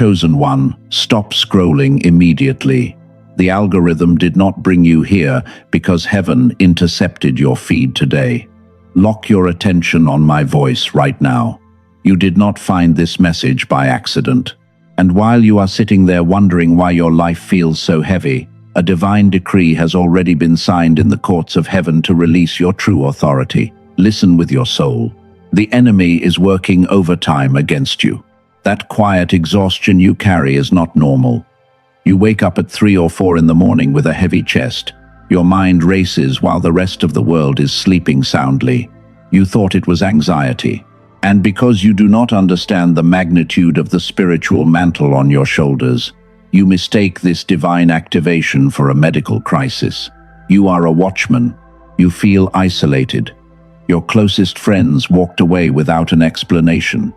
chosen one, stop scrolling immediately. The algorithm did not bring you here because heaven intercepted your feed today. Lock your attention on my voice right now. You did not find this message by accident. And while you are sitting there wondering why your life feels so heavy, a divine decree has already been signed in the courts of heaven to release your true authority. Listen with your soul. The enemy is working overtime against you. That quiet exhaustion you carry is not normal. You wake up at 3 or 4 in the morning with a heavy chest. Your mind races while the rest of the world is sleeping soundly. You thought it was anxiety. And because you do not understand the magnitude of the spiritual mantle on your shoulders, you mistake this divine activation for a medical crisis. You are a watchman. You feel isolated. Your closest friends walked away without an explanation.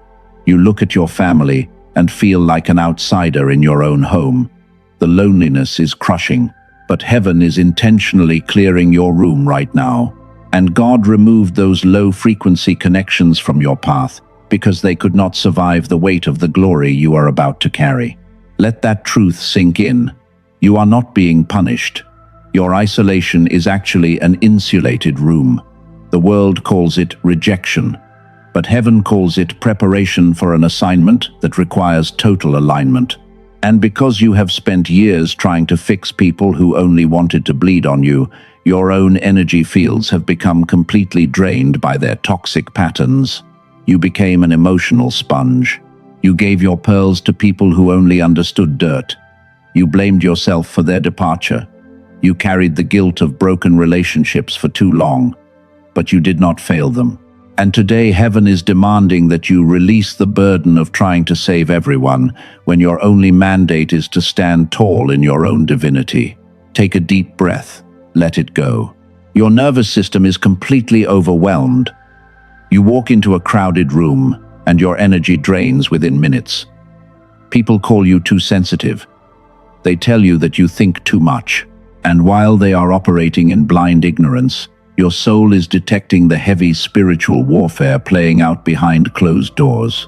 You look at your family and feel like an outsider in your own home. The loneliness is crushing, but heaven is intentionally clearing your room right now. And God removed those low-frequency connections from your path because they could not survive the weight of the glory you are about to carry. Let that truth sink in. You are not being punished. Your isolation is actually an insulated room. The world calls it rejection, but heaven calls it preparation for an assignment that requires total alignment. And because you have spent years trying to fix people who only wanted to bleed on you, your own energy fields have become completely drained by their toxic patterns. You became an emotional sponge. You gave your pearls to people who only understood dirt. You blamed yourself for their departure. You carried the guilt of broken relationships for too long, but you did not fail them. And today heaven is demanding that you release the burden of trying to save everyone when your only mandate is to stand tall in your own divinity. Take a deep breath. Let it go. Your nervous system is completely overwhelmed. You walk into a crowded room and your energy drains within minutes. People call you too sensitive. They tell you that you think too much. And while they are operating in blind ignorance, your soul is detecting the heavy spiritual warfare playing out behind closed doors.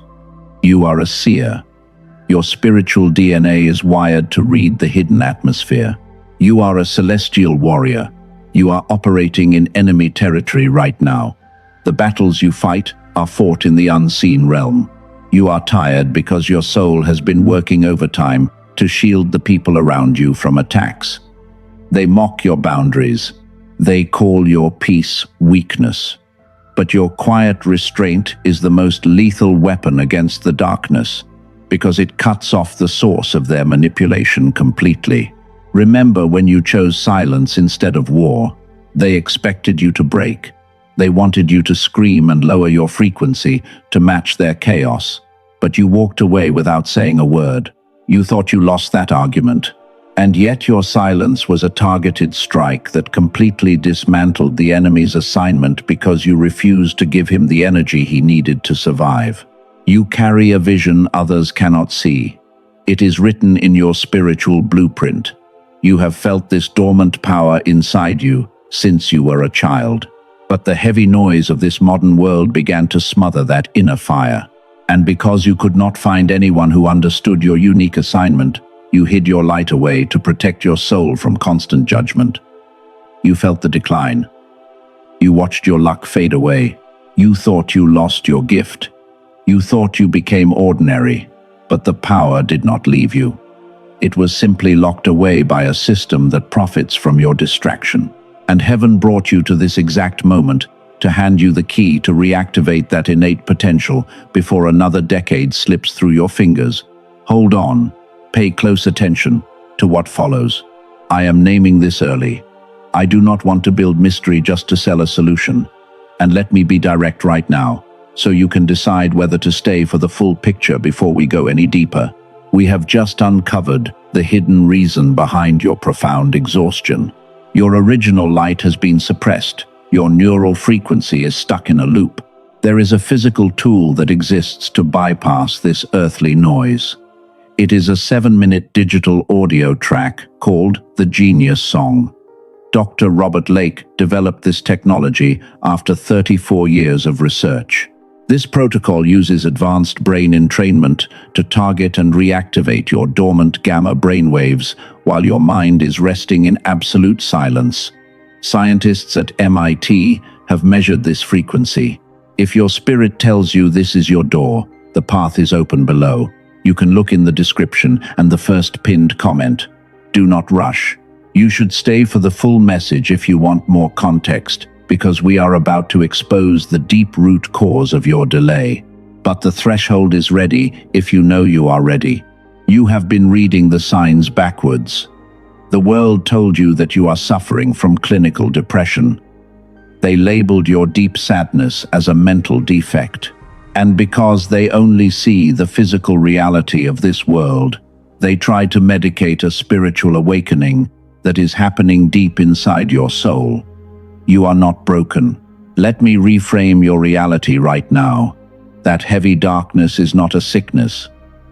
You are a seer. Your spiritual DNA is wired to read the hidden atmosphere. You are a celestial warrior. You are operating in enemy territory right now. The battles you fight are fought in the unseen realm. You are tired because your soul has been working overtime to shield the people around you from attacks. They mock your boundaries. They call your peace weakness. But your quiet restraint is the most lethal weapon against the darkness, because it cuts off the source of their manipulation completely. Remember when you chose silence instead of war. They expected you to break. They wanted you to scream and lower your frequency to match their chaos. But you walked away without saying a word. You thought you lost that argument. And yet your silence was a targeted strike that completely dismantled the enemy's assignment because you refused to give him the energy he needed to survive. You carry a vision others cannot see. It is written in your spiritual blueprint. You have felt this dormant power inside you since you were a child. But the heavy noise of this modern world began to smother that inner fire. And because you could not find anyone who understood your unique assignment, you hid your light away to protect your soul from constant judgment. You felt the decline. You watched your luck fade away. You thought you lost your gift. You thought you became ordinary, but the power did not leave you. It was simply locked away by a system that profits from your distraction. And heaven brought you to this exact moment to hand you the key to reactivate that innate potential before another decade slips through your fingers. Hold on. Pay close attention to what follows. I am naming this early. I do not want to build mystery just to sell a solution. And let me be direct right now, so you can decide whether to stay for the full picture before we go any deeper. We have just uncovered the hidden reason behind your profound exhaustion. Your original light has been suppressed. Your neural frequency is stuck in a loop. There is a physical tool that exists to bypass this earthly noise. It is a 7-minute digital audio track called the Genius Song. Dr. Robert Lake developed this technology after 34 years of research. This protocol uses advanced brain entrainment to target and reactivate your dormant gamma brainwaves while your mind is resting in absolute silence. Scientists at MIT have measured this frequency. If your spirit tells you this is your door, the path is open below. You can look in the description and the first pinned comment. Do not rush. You should stay for the full message if you want more context, because we are about to expose the deep root cause of your delay. But the threshold is ready if you know you are ready. You have been reading the signs backwards. The world told you that you are suffering from clinical depression. They labeled your deep sadness as a mental defect. And because they only see the physical reality of this world, they try to medicate a spiritual awakening that is happening deep inside your soul. You are not broken. Let me reframe your reality right now. That heavy darkness is not a sickness.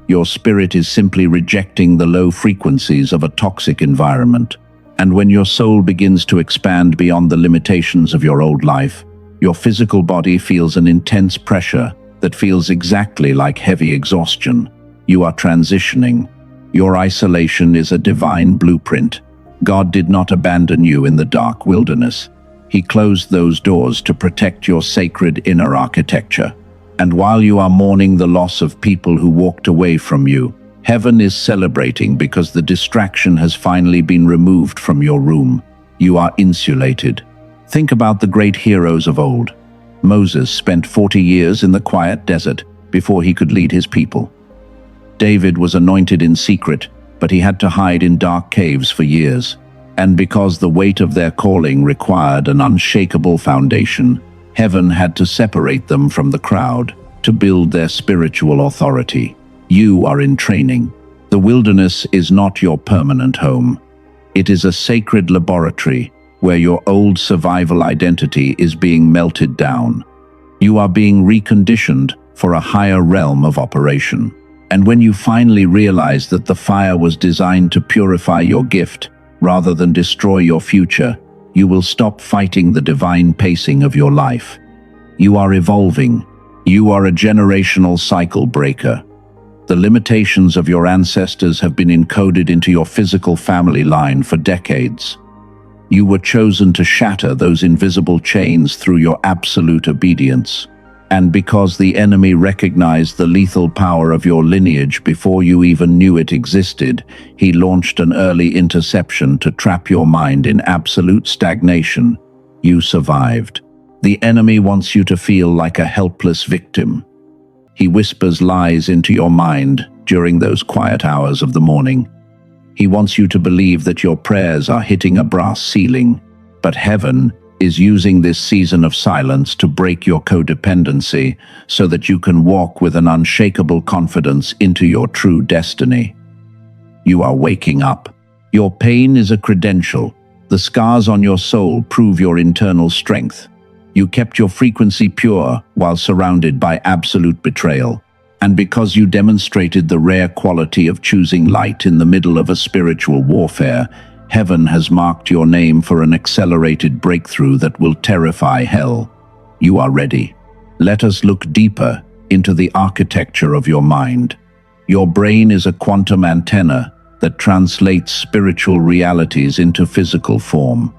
Your spirit is simply rejecting the low frequencies of a toxic environment. And when your soul begins to expand beyond the limitations of your old life, your physical body feels an intense pressure that feels exactly like heavy exhaustion. You are transitioning. Your isolation is a divine blueprint. God did not abandon you in the dark wilderness. He closed those doors to protect your sacred inner architecture. And while you are mourning the loss of people who walked away from you, heaven is celebrating because the distraction has finally been removed from your room. You are insulated. Think about the great heroes of old. Moses spent 40 years in the quiet desert before he could lead his people. David was anointed in secret, but he had to hide in dark caves for years. And because the weight of their calling required an unshakable foundation, heaven had to separate them from the crowd to build their spiritual authority. You are in training. The wilderness is not your permanent home. It is a sacred laboratory where your old survival identity is being melted down. You are being reconditioned for a higher realm of operation. And when you finally realize that the fire was designed to purify your gift, rather than destroy your future, you will stop fighting the divine pacing of your life. You are evolving. You are a generational cycle breaker. The limitations of your ancestors have been encoded into your physical family line for decades. You were chosen to shatter those invisible chains through your absolute obedience. And because the enemy recognized the lethal power of your lineage before you even knew it existed, he launched an early interception to trap your mind in absolute stagnation. You survived. The enemy wants you to feel like a helpless victim. He whispers lies into your mind during those quiet hours of the morning. He wants you to believe that your prayers are hitting a brass ceiling, but heaven is using this season of silence to break your codependency so that you can walk with an unshakable confidence into your true destiny. You are waking up. Your pain is a credential. The scars on your soul prove your internal strength. You kept your frequency pure while surrounded by absolute betrayal. And because you demonstrated the rare quality of choosing light in the middle of a spiritual warfare, heaven has marked your name for an accelerated breakthrough that will terrify hell. You are ready. Let us look deeper into the architecture of your mind. Your brain is a quantum antenna that translates spiritual realities into physical form.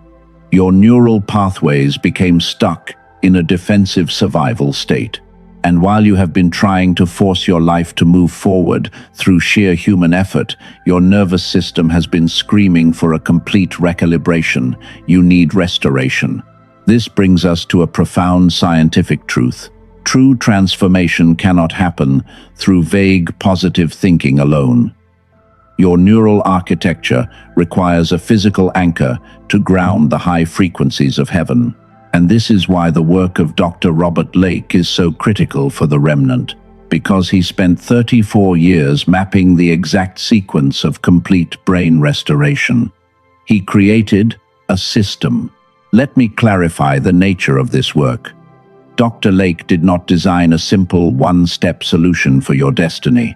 Your neural pathways became stuck in a defensive survival state. And while you have been trying to force your life to move forward through sheer human effort, your nervous system has been screaming for a complete recalibration. You need restoration. This brings us to a profound scientific truth. True transformation cannot happen through vague positive thinking alone. Your neural architecture requires a physical anchor to ground the high frequencies of heaven. And this is why the work of Dr. Robert Lake is so critical for the remnant, because he spent 34 years mapping the exact sequence of complete brain restoration. He created a system. Let me clarify the nature of this work. Dr. Lake did not design a simple one-step solution for your destiny.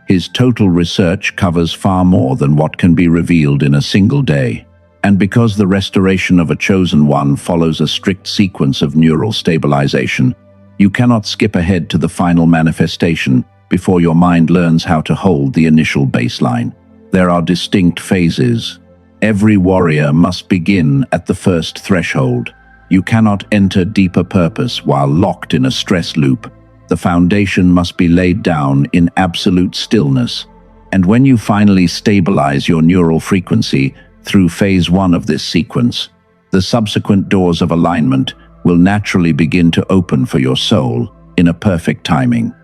His total research covers far more than what can be revealed in a single day. And because the restoration of a chosen one follows a strict sequence of neural stabilization, You cannot skip ahead to the final manifestation before your mind learns how to hold the initial baseline. There are distinct phases. Every warrior must begin at the first threshold. You cannot enter deeper purpose while locked in a stress loop. The foundation must be laid down in absolute stillness. And when you finally stabilize your neural frequency through phase 1 of this sequence, the subsequent doors of alignment will naturally begin to open for your soul in a perfect timing.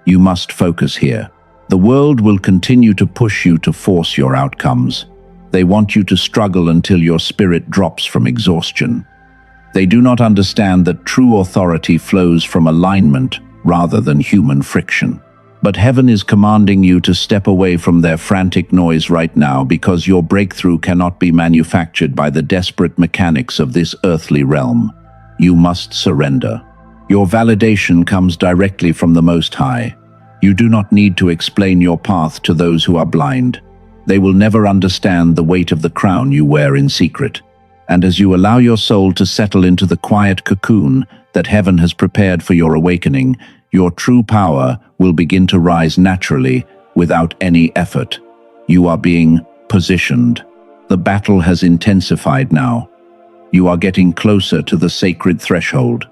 You must focus here. The world will continue to push you to force your outcomes. They want you to struggle until your spirit drops from exhaustion. They do not understand that true authority flows from alignment rather than human friction. But heaven is commanding you to step away from their frantic noise right now, because your breakthrough cannot be manufactured by the desperate mechanics of this earthly realm. You must surrender. Your validation comes directly from the Most High. You do not need to explain your path to those who are blind. They will never understand the weight of the crown you wear in secret. And as you allow your soul to settle into the quiet cocoon that heaven has prepared for your awakening, your true power will begin to rise naturally without any effort. You are being positioned. The battle has intensified now. You are getting closer to the sacred threshold.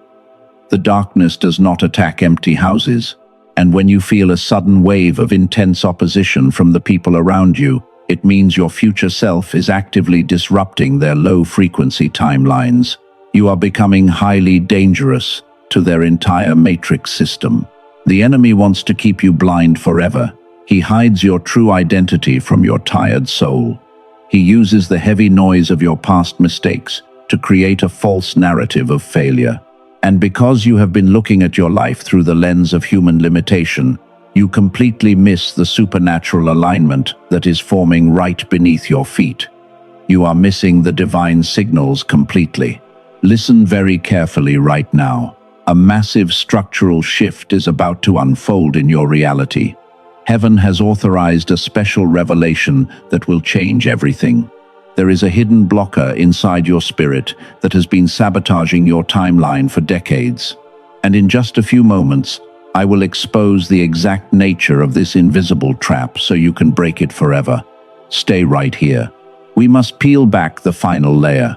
The darkness does not attack empty houses, and when you feel a sudden wave of intense opposition from the people around you, it means your future self is actively disrupting their low-frequency timelines. You are becoming highly dangerous to their entire matrix system. The enemy wants to keep you blind forever. He hides your true identity from your tired soul. He uses the heavy noise of your past mistakes to create a false narrative of failure. And because you have been looking at your life through the lens of human limitation, you completely miss the supernatural alignment that is forming right beneath your feet. You are missing the divine signals completely. Listen very carefully right now. A massive structural shift is about to unfold in your reality. Heaven has authorized a special revelation that will change everything. There is a hidden blocker inside your spirit that has been sabotaging your timeline for decades. And in just a few moments, I will expose the exact nature of this invisible trap so you can break it forever. Stay right here. We must peel back the final layer.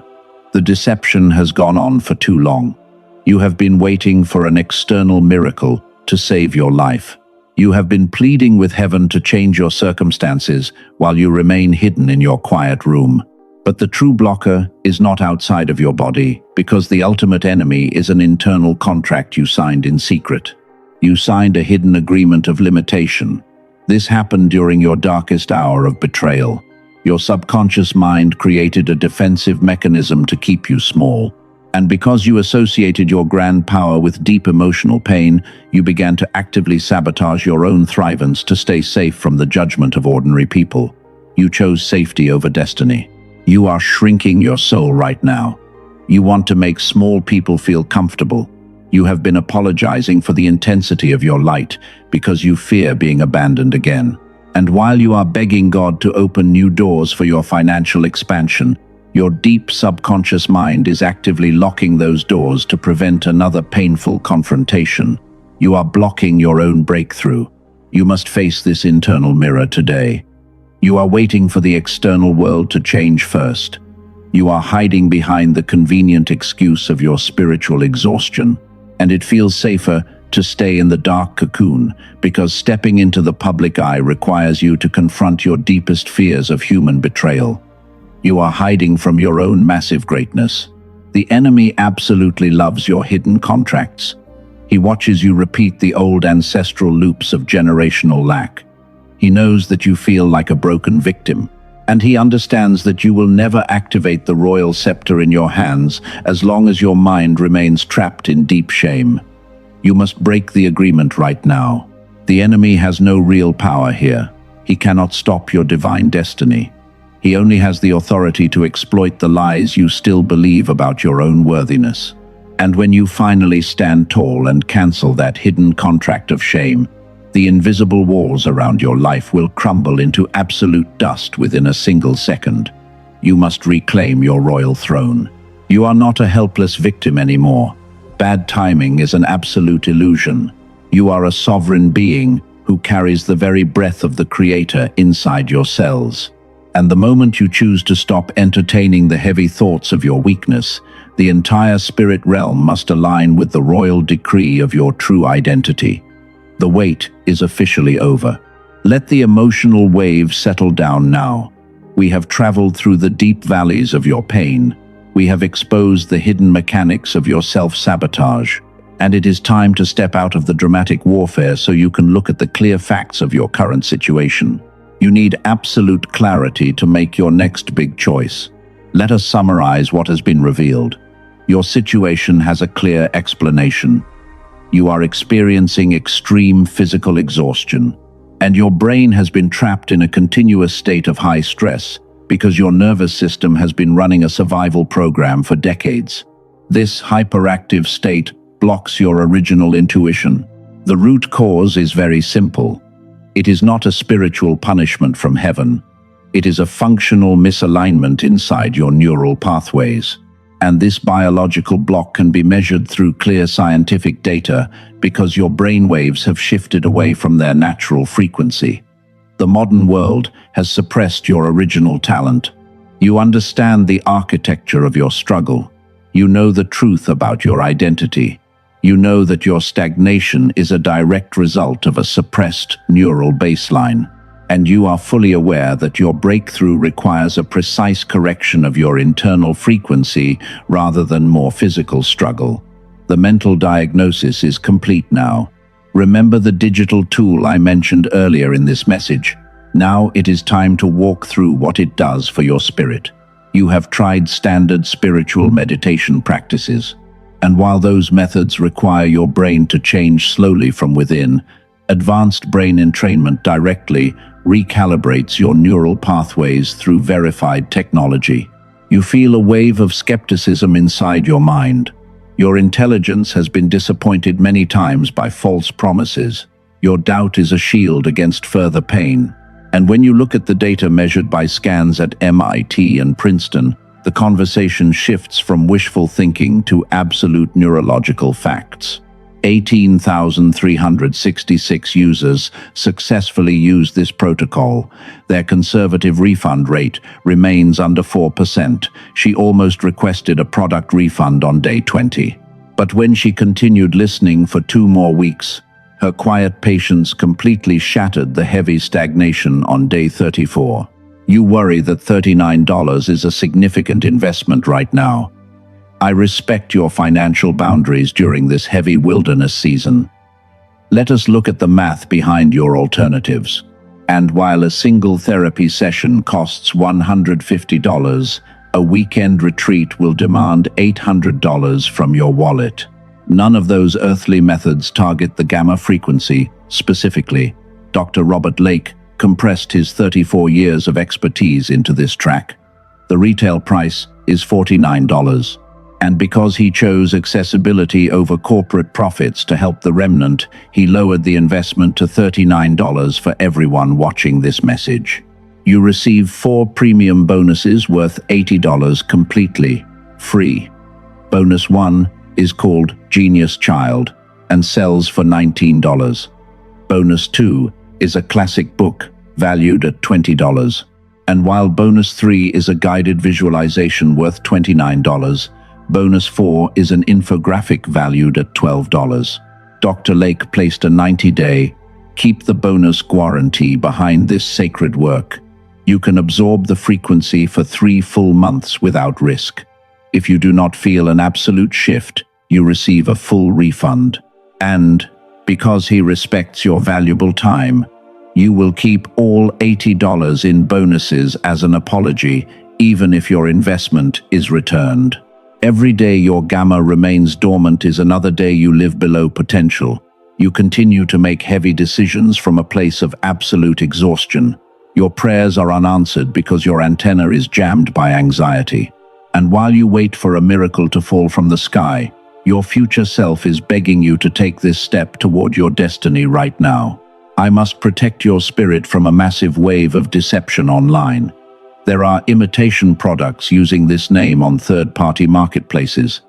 The deception has gone on for too long. You have been waiting for an external miracle to save your life. You have been pleading with heaven to change your circumstances while you remain hidden in your quiet room. But the true blocker is not outside of your body, because the ultimate enemy is an internal contract you signed in secret. You signed a hidden agreement of limitation. This happened during your darkest hour of betrayal. Your subconscious mind created a defensive mechanism to keep you small. And because you associated your grand power with deep emotional pain, you began to actively sabotage your own thrivance to stay safe from the judgment of ordinary people. You chose safety over destiny. You are shrinking your soul right now. You want to make small people feel comfortable. You have been apologizing for the intensity of your light because you fear being abandoned again. And while you are begging God to open new doors for your financial expansion, your deep subconscious mind is actively locking those doors to prevent another painful confrontation. You are blocking your own breakthrough. You must face this internal mirror today. You are waiting for the external world to change first. You are hiding behind the convenient excuse of your spiritual exhaustion, and it feels safer to stay in the dark cocoon because stepping into the public eye requires you to confront your deepest fears of human betrayal. You are hiding from your own massive greatness. The enemy absolutely loves your hidden contracts. He watches you repeat the old ancestral loops of generational lack. He knows that you feel like a broken victim, and he understands that you will never activate the royal scepter in your hands as long as your mind remains trapped in deep shame. You must break the agreement right now. The enemy has no real power here. He cannot stop your divine destiny. He only has the authority to exploit the lies you still believe about your own worthiness. And when you finally stand tall and cancel that hidden contract of shame, the invisible walls around your life will crumble into absolute dust within a single second. You must reclaim your royal throne. You are not a helpless victim anymore. Bad timing is an absolute illusion. You are a sovereign being who carries the very breath of the Creator inside your cells. And the moment you choose to stop entertaining the heavy thoughts of your weakness, the entire spirit realm must align with the royal decree of your true identity. The wait is officially over. Let the emotional waves settle down now. We have traveled through the deep valleys of your pain. We have exposed the hidden mechanics of your self-sabotage. And it is time to step out of the dramatic warfare so you can look at the clear facts of your current situation. You need absolute clarity to make your next big choice. Let us summarize what has been revealed. Your situation has a clear explanation. You are experiencing extreme physical exhaustion, and your brain has been trapped in a continuous state of high stress because your nervous system has been running a survival program for decades. This hyperactive state blocks your original intuition. The root cause is very simple. It is not a spiritual punishment from heaven. It is a functional misalignment inside your neural pathways. And this biological block can be measured through clear scientific data because your brainwaves have shifted away from their natural frequency. The modern world has suppressed your original talent. You understand the architecture of your struggle. You know the truth about your identity. You know that your stagnation is a direct result of a suppressed neural baseline. And you are fully aware that your breakthrough requires a precise correction of your internal frequency rather than more physical struggle. The mental diagnosis is complete now. Remember the digital tool I mentioned earlier in this message. Now it is time to walk through what it does for your spirit. You have tried standard spiritual meditation practices, and while those methods require your brain to change slowly from within, advanced brain entrainment directly recalibrates your neural pathways through verified technology. You feel a wave of skepticism inside your mind. Your intelligence has been disappointed many times by false promises. Your doubt is a shield against further pain. And when you look at the data measured by scans at MIT and Princeton, the conversation shifts from wishful thinking to absolute neurological facts. 18,366 users successfully used this protocol. Their conservative refund rate remains under 4%. She almost requested a product refund on day 20. But when she continued listening for 2 more weeks, her quiet patience completely shattered the heavy stagnation on day 34. You worry that $39 is a significant investment right now. I respect your financial boundaries during this heavy wilderness season. Let us look at the math behind your alternatives. And while a single therapy session costs $150, a weekend retreat will demand $800 from your wallet. None of those earthly methods target the gamma frequency specifically. Dr. Robert Lake compressed his 34 years of expertise into this track. The retail price is $49. And because he chose accessibility over corporate profits to help the remnant, he lowered the investment to $39 for everyone watching this message. You receive 4 premium bonuses worth $80 completely free. Bonus 1 is called Genius Child and sells for $19. Bonus 2 is a classic book valued at $20. And while bonus 3 is a guided visualization worth $29, bonus 4 is an infographic valued at $12. Dr. Lake placed a 90-day, keep the bonus guarantee behind this sacred work. You can absorb the frequency for 3 full months without risk. If you do not feel an absolute shift, you receive a full refund. And, because he respects your valuable time, you will keep all $80 in bonuses as an apology, even if your investment is returned. Every day your gamma remains dormant is another day you live below potential. You continue to make heavy decisions from a place of absolute exhaustion. Your prayers are unanswered because your antenna is jammed by anxiety. And while you wait for a miracle to fall from the sky, your future self is begging you to take this step toward your destiny right now. I must protect your spirit from a massive wave of deception online. There are imitation products using this name on third-party marketplaces.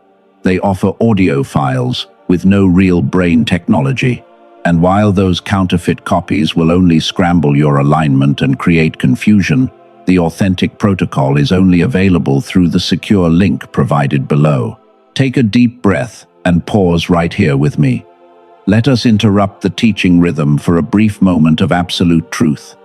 They offer audio files with no real brain technology. And while those counterfeit copies will only scramble your alignment and create confusion, the authentic protocol is only available through the secure link provided below. Take a deep breath and pause right here with me. Let us interrupt the teaching rhythm for a brief moment of absolute truth.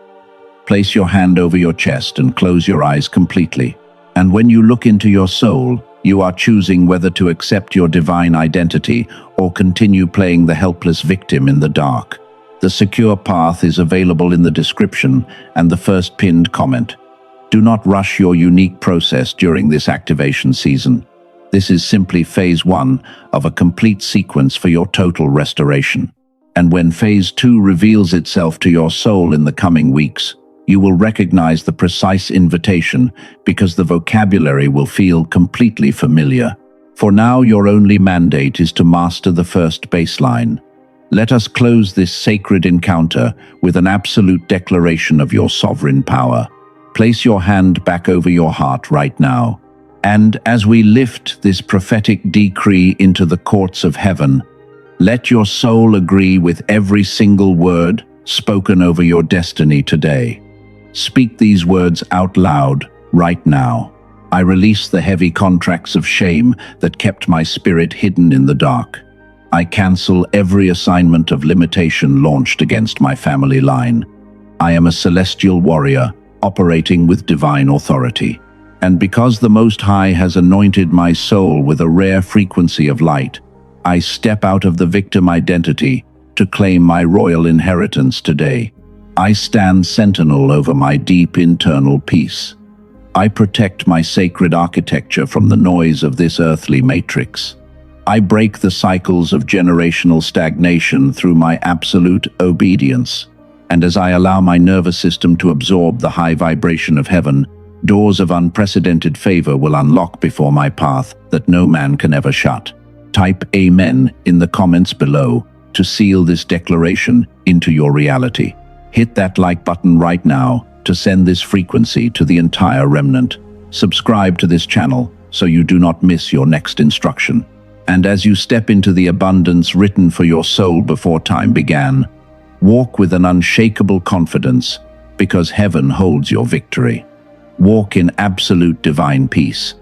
Place your hand over your chest and close your eyes completely. And when you look into your soul, you are choosing whether to accept your divine identity or continue playing the helpless victim in the dark. The secure path is available in the description and the first pinned comment. Do not rush your unique process during this activation season. This is simply phase 1 of a complete sequence for your total restoration. And when phase 2 reveals itself to your soul in the coming weeks, you will recognize the precise invitation because the vocabulary will feel completely familiar. For now, your only mandate is to master the first baseline. Let us close this sacred encounter with an absolute declaration of your sovereign power. Place your hand back over your heart right now. And as we lift this prophetic decree into the courts of heaven, let your soul agree with every single word spoken over your destiny today. Speak these words out loud right now. I release the heavy contracts of shame that kept my spirit hidden in the dark. I cancel every assignment of limitation launched against my family line. I am a celestial warrior operating with divine authority. And because the Most High has anointed my soul with a rare frequency of light, I step out of the victim identity to claim my royal inheritance today. I stand sentinel over my deep internal peace. I protect my sacred architecture from the noise of this earthly matrix. I break the cycles of generational stagnation through my absolute obedience. And as I allow my nervous system to absorb the high vibration of heaven, doors of unprecedented favor will unlock before my path that no man can ever shut. Type Amen in the comments below to seal this declaration into your reality. Hit that like button right now to send this frequency to the entire remnant. Subscribe to this channel so you do not miss your next instruction. And as you step into the abundance written for your soul before time began, walk with an unshakable confidence because heaven holds your victory. Walk in absolute divine peace,